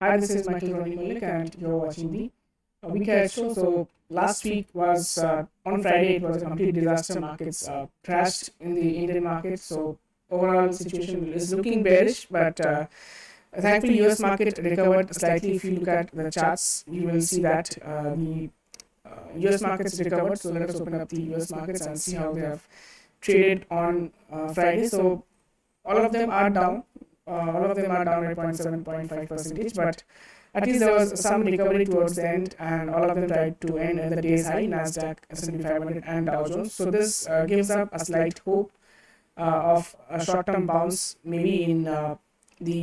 Hi, this is Michael Rony Mullick, and you're watching the week ahead show. So last week was on Friday. It was a complete disaster. Markets crashed in the Indian market. So overall situation is looking bearish, but thankfully U.S. market recovered slightly. If you look at the charts, you will see that the U.S. markets recovered. So let us open up the U.S. markets and see how they have traded on Friday. So all of them are down. All of them are down by 0.7-0.5%, but at least there was some recovery towards the end, and all of them tried to end at the day's high, Nasdaq, S&P 500, and Dow Jones. So this gives up a slight hope of a short-term bounce, maybe in the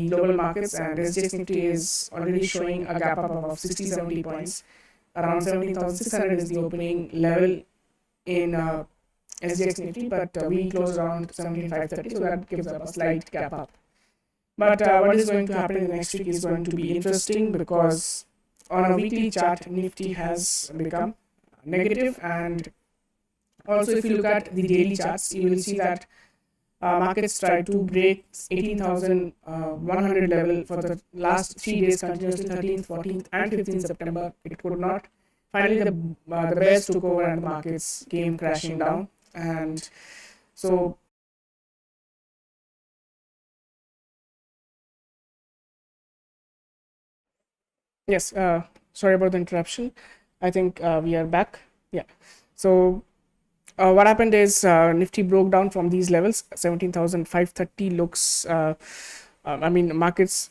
global markets, and SGX Nifty is already showing a gap up of 60-70 points. Around 17,600 is the opening level in SGX Nifty, but we closed around 17,530, so that gives up a slight gap up. But what is going to happen in the next week is going to be interesting, because on a weekly chart, Nifty has become negative, and also if you look at the daily charts, you will see that markets try to break 18,100 level for the last 3 days continuously, 13th, 14th, and 15th September. It could not. Finally, the bears took over and the markets came crashing down, and so yes, sorry about the interruption. I think we are back. Yeah. So what happened is Nifty broke down from these levels. 17,530 looks, I mean, markets,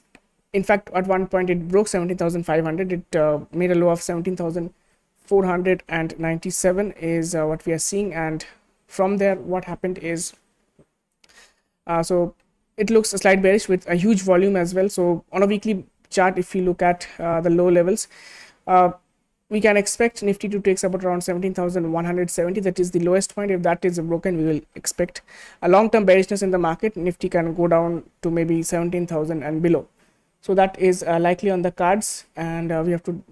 in fact, at one point it broke 17,500. It made a low of 17,497 is what we are seeing. And from there, what happened is, so it looks a slight bearish with a huge volume as well. So on a weekly chart, if you look at the low levels, we can expect Nifty to take about around 17,170. That is the lowest point. If that is broken, we will expect a long-term bearishness in the market. Nifty can go down to maybe 17,000 and below. So that is likely on the cards, and we have to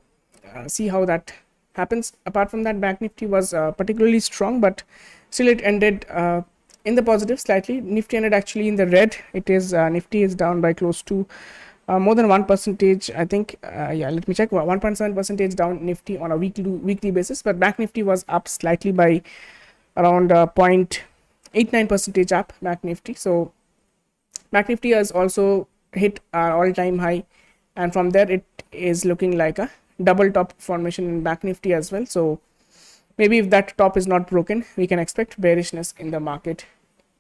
see how that happens. Apart from that, Bank Nifty was particularly strong, but still it ended in the positive slightly. Nifty ended actually in the red. It is Nifty is down by close to more than 1%, I think. Yeah, let me check. 1.7% down Nifty on a weekly basis, but Bank Nifty was up slightly by around 0.89% up. Bank Nifty. So Bank Nifty has also hit our all-time high, and from there it is looking like a double top formation in Bank Nifty as well. So maybe if that top is not broken, we can expect bearishness in the market,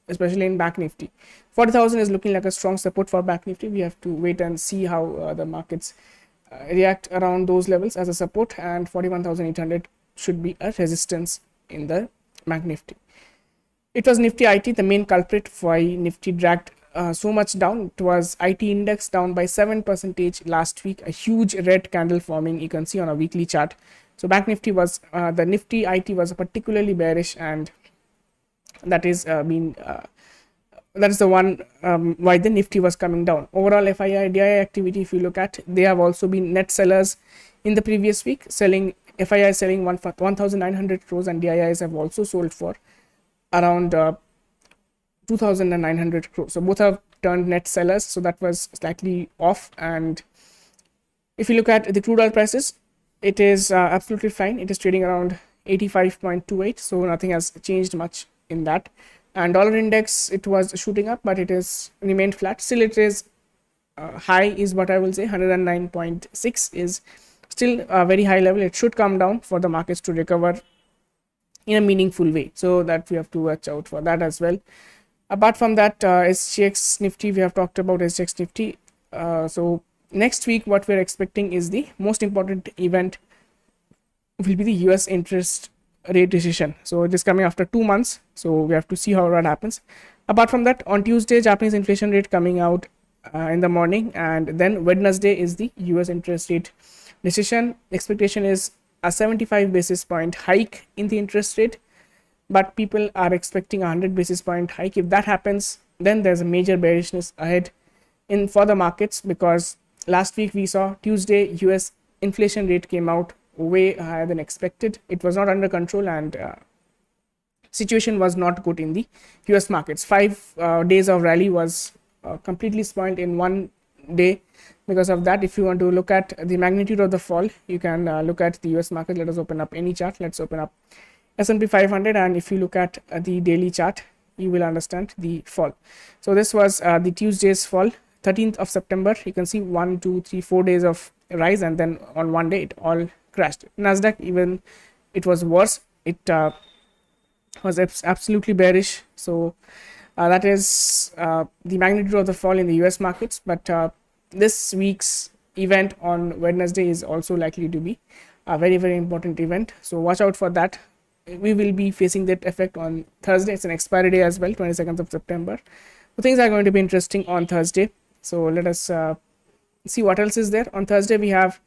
especially in Bank Nifty. 40,000 is looking like a strong support for Bank Nifty. We have to wait and see how the markets react around those levels as a support, and 41,800 should be a resistance in the Bank Nifty. It was Nifty IT, the main culprit for why Nifty dragged so much down. It was IT index down by 7% last week, a huge red candle forming, you can see on a weekly chart. So Bank Nifty was, the Nifty IT was particularly bearish, and that is that is the one why the Nifty was coming down. Overall FII DII activity, if you look at, they have also been net sellers in the previous week, selling FII selling 1,900 crores, and DIIs have also sold for around 2,900 crores. So both have turned net sellers, so that was slightly off. And if you look at the crude oil prices, it is absolutely fine. It is trading around 85.28, so nothing has changed much in that. And dollar index, it was shooting up, but it is remained flat. Still it is high, is what I will say. 109.6 is still a very high level. It should come down for the markets to recover in a meaningful way, so that we have to watch out for that as well. Apart from that, SGX Nifty, we have talked about SGX Nifty. So next week, what we're expecting is the most important event will be the US interest rate decision. So it is coming after 2 months, so we have to see how that happens. Apart from that, on Tuesday, Japanese inflation rate coming out in the morning, and then Wednesday is the US interest rate decision. Expectation is a 75 basis point hike in the interest rate, but people are expecting a 100 basis point hike. If that happens, then there's a major bearishness ahead for the markets, because last week we saw Tuesday US inflation rate came out way higher than expected. It was not under control, and situation was not good in the US markets. 5 days of rally was completely spoiled in one day because of that. If you want to look at the magnitude of the fall, you can look at the US market. Let us open up any chart. Let's open up S&P 500, and if you look at the daily chart, you will understand the fall. So this was the Tuesday's fall, 13th of September. You can see 1, 2, 3, 4 days of rise, and then on one day it all crashed. Nasdaq, even it was worse. It was absolutely bearish. So that is the magnitude of the fall in the US markets. But this week's event on Wednesday is also likely to be a very, very important event. So watch out for that. We will be facing that effect on Thursday. It's an expiry day as well, 22nd of September. So things are going to be interesting on Thursday. So let us see what else is there. On Thursday, we have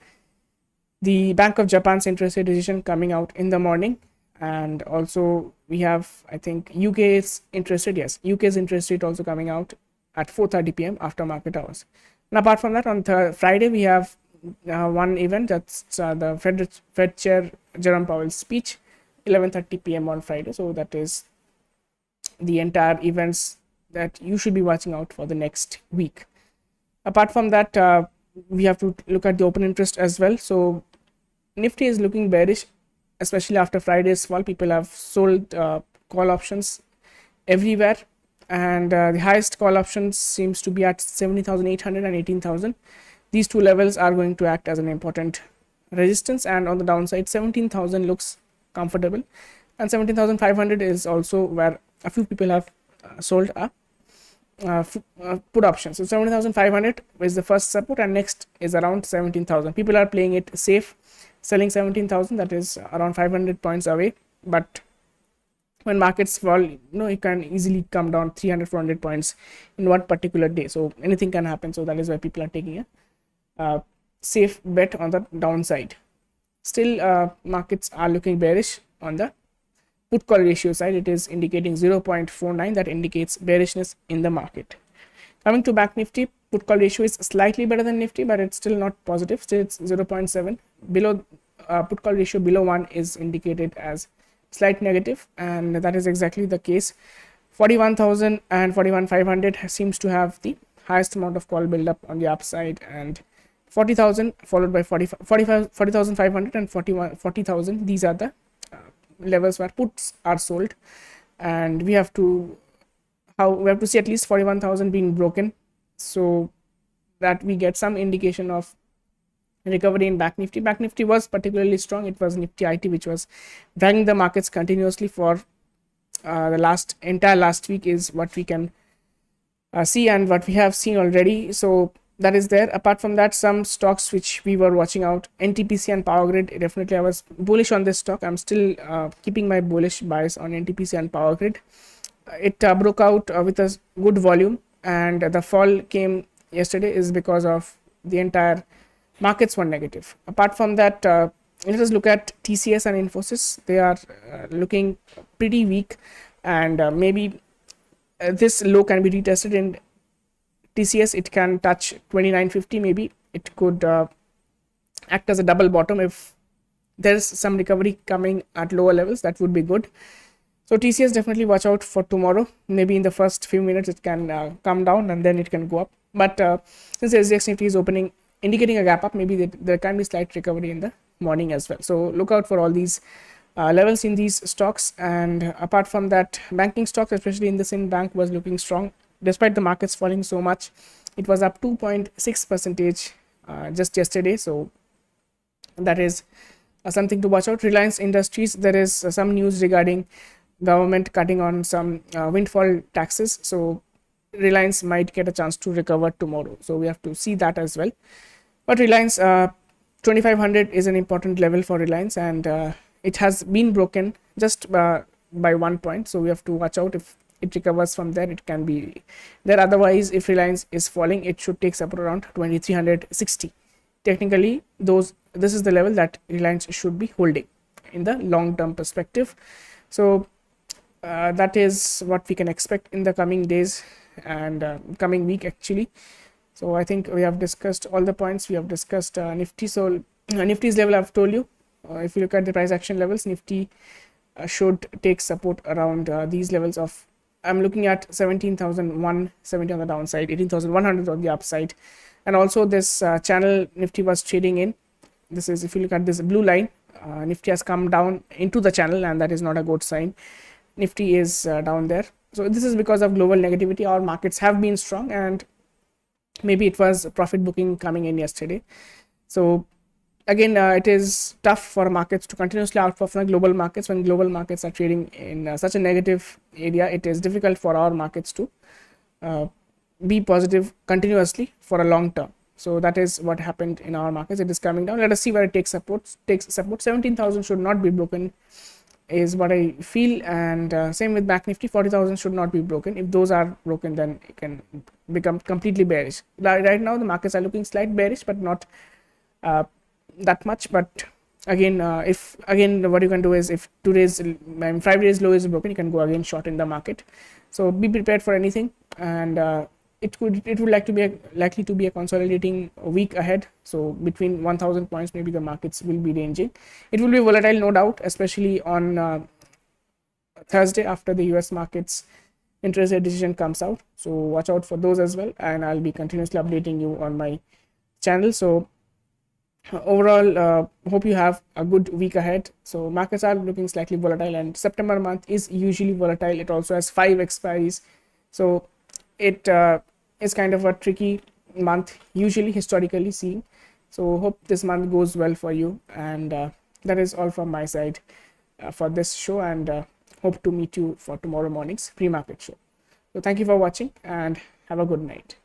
the Bank of Japan's interest rate decision coming out in the morning. And also we have, I think, UK's interest rate. Yes, UK's interest rate also coming out at 4:30 p.m. after market hours. And apart from that, on Friday, we have one event. That's the Fed Chair Jerome Powell's speech, 11:30 p.m. on Friday. So that is the entire events that you should be watching out for the next week. Apart from that, we have to look at the open interest as well. So Nifty is looking bearish, especially after Friday's fall. People have sold call options everywhere, and the highest call options seems to be at 70,800 and 18,000. These two levels are going to act as an important resistance, and on the downside 17,000 looks comfortable, and 17,500 is also where a few people have sold a put options. So 17,500 is the first support, and next is around 17,000. People are playing it safe, selling 17,000, that is around 500 points away. But when markets fall, it can easily come down 300-400 points in one particular day. So anything can happen. So that is why people are taking a safe bet on the downside. Still, markets are looking bearish on the put call ratio side. It is indicating 0.49. That indicates bearishness in the market. Coming to Bank Nifty, put call ratio is slightly better than Nifty, but it's still not positive. Still, it's 0.7. Below put call ratio below 1 is indicated as slight negative, and that is exactly the case. 41,000 and 41,500 seems to have the highest amount of call build up on the upside, and 40,000 followed by 40,500 and 40,000. These are the levels where puts are sold, and we have to see at least 41,000 being broken, so that we get some indication of recovery in Bank Nifty. Bank Nifty was particularly strong. It was Nifty IT which was dragging the markets continuously for the entire last week is what we can see, and what we have seen already. So that is there. Apart from that, some stocks which we were watching out, NTPC and Power Grid, definitely I was bullish on this stock. I'm still keeping my bullish bias on NTPC and Power Grid. It broke out with a good volume, and the fall came yesterday is because of the entire markets were negative. Apart from that, let us look at TCS and Infosys. They are looking pretty weak, and maybe this low can be retested in TCS. It can touch 2950. Maybe it could act as a double bottom. If there's some recovery coming at lower levels, that would be good. So TCS, definitely watch out for tomorrow. Maybe in the first few minutes it can come down, and then it can go up. But since SGX Nifty is opening indicating a gap up, maybe there can be slight recovery in the morning as well. So look out for all these levels in these stocks. And apart from that, banking stocks, especially in the Sind Bank, was looking strong despite the markets falling so much. It was up 2.6% just yesterday, so that is something to watch out. Reliance Industries, there is some news regarding government cutting on some windfall taxes, so Reliance might get a chance to recover tomorrow, so we have to see that as well. But Reliance 2500 is an important level for Reliance, and it has been broken just by 1 point, so we have to watch out. If it recovers from there, it can be there. Otherwise, if Reliance is falling, it should take support around 2360. Technically, this is the level that Reliance should be holding in the long term perspective. So that is what we can expect in the coming days and coming week actually. So I think we have discussed all the points. We have discussed Nifty. So Nifty's level I've told you. If you look at the price action levels, Nifty should take support around these levels of, I'm looking at 17,170 on the downside, 18,100 on the upside, and also this channel Nifty was trading in. This is, if you look at this blue line, Nifty has come down into the channel, and that is not a good sign. Nifty is down there. So this is because of global negativity. Our markets have been strong, and maybe it was profit booking coming in yesterday. So again, it is tough for markets to continuously outperform global markets when global markets are trading in such a negative area. It is difficult for our markets to be positive continuously for a long term. So that is what happened in our markets. It is coming down. Let us see where it takes support. 17,000 should not be broken, is what I feel, and same with Bank Nifty. 40,000 should not be broken. If those are broken, then it can become completely bearish. Right now the markets are looking slight bearish, but not that much. But again, if again what you can do is, if today's Friday's low is broken, you can go again short in the market. So be prepared for anything, and it would likely to be a consolidating week ahead. So between 1,000 points, maybe the markets will be ranging. It will be volatile, no doubt, especially on Thursday after the US markets interest rate decision comes out. So watch out for those as well, and I'll be continuously updating you on my channel. So overall, hope you have a good week ahead. So markets are looking slightly volatile, and September month is usually volatile. It also has 5 expiries, so it is kind of a tricky month, usually historically seen. So hope this month goes well for you, and that is all from my side for this show, and hope to meet you for tomorrow morning's pre-market show. So thank you for watching, and have a good night.